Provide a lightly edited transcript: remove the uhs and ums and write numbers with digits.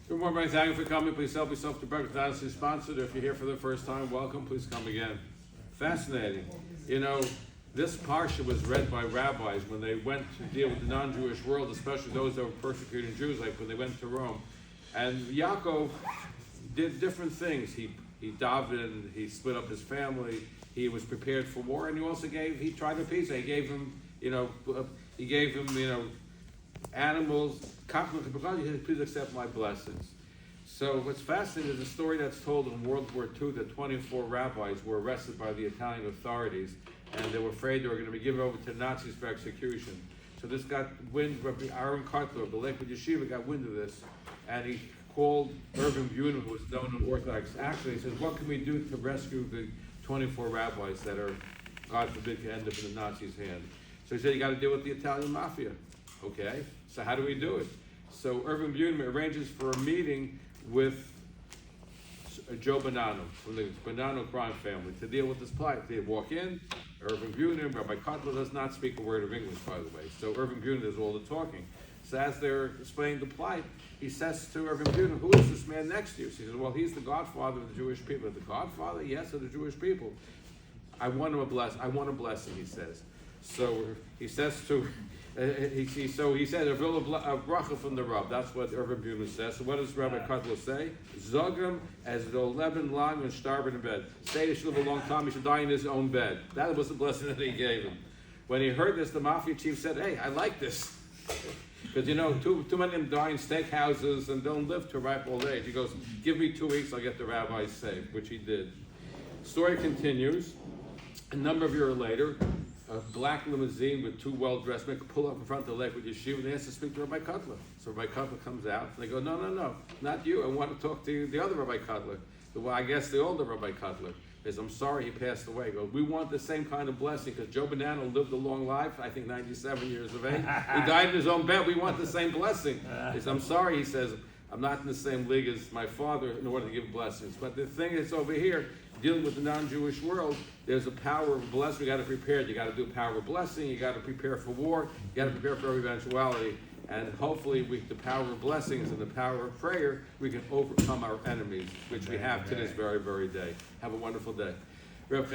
Good morning, everybody. Thank you for coming. Please help yourself to breakfast. That is sponsored. If you're here for the first time, welcome. Please come again. Fascinating. You know, this parsha was read by rabbis when they went to deal with the non-Jewish world, especially those that were persecuting Jews, like when they went to Rome. And Yaakov did different things. He davened, he split up his family, he was prepared for war, and he tried to appease. He gave him, animals. Please accept my blessings. So what's fascinating is a story that's told in World War II that 24 rabbis were arrested by the Italian authorities, and they were afraid they were going to be given over to Nazis for execution. So this got wind. Rav Ahron Kotler of the Lakewood Yeshiva got wind of this, and he called Rav Ahron, who was known in Orthodox. Actually, he says, "What can we do to rescue the 24 rabbis that are, God forbid, could end up in the Nazis' hand?" So he said, "You got to deal with the Italian Mafia." Okay, so how do we do it? So Rav Ahron arranges for a meeting with Joe Bonanno from the Bonanno crime family to deal with this plight. They walk in, Rav Ahron, Rabbi Kotler does not speak a word of English, by the way. So Rav Ahron does all the talking. So as they're explaining the plight, he says to Rav Ahron, "Who is this man next to you?" So he says, "Well, he's the godfather of the Jewish people." "The godfather?" "Yes, of the Jewish people." I want a blessing, he says. So he says to, he said, "A bracha from the Rav." That's what Rav Ahron says. So what does Rabbi Kotler say? "Zogam as the leben lang and starben in bed." Say he should live a long time, he should die in his own bed. That was the blessing that he gave him. When he heard this, the Mafia chief said, "Hey, I like this." Because too many of them die in steakhouses and don't live to a ripe old age. He goes, "Give me 2 weeks, I'll get the rabbis saved," which he did. Story continues. A number of years later, a black limousine with 2 well-dressed men pull up in front of the Lakewood Yeshiva, and they ask to speak to Rabbi Kotler. So Rabbi Kotler comes out, and they go, no, not you. I want to talk to the other Rabbi Kotler. I guess the older Rabbi Kotler. He says, "I'm sorry, he passed away." He goes, "We want the same kind of blessing, because Joe Bonanno lived a long life, I think 97 years of age. He died in his own bed. We want the same blessing." He says, "I'm sorry," he says, "I'm not in the same league as my father in order to give blessings. But the thing is over here, dealing with the non-Jewish world, there's a power of blessing. We got to prepare. You got to do a power of blessing. You got to prepare for war. You got to prepare for every eventuality. And hopefully, the power of blessings and the power of prayer, we can overcome our enemies, which we have to this very, very day." Have a wonderful day.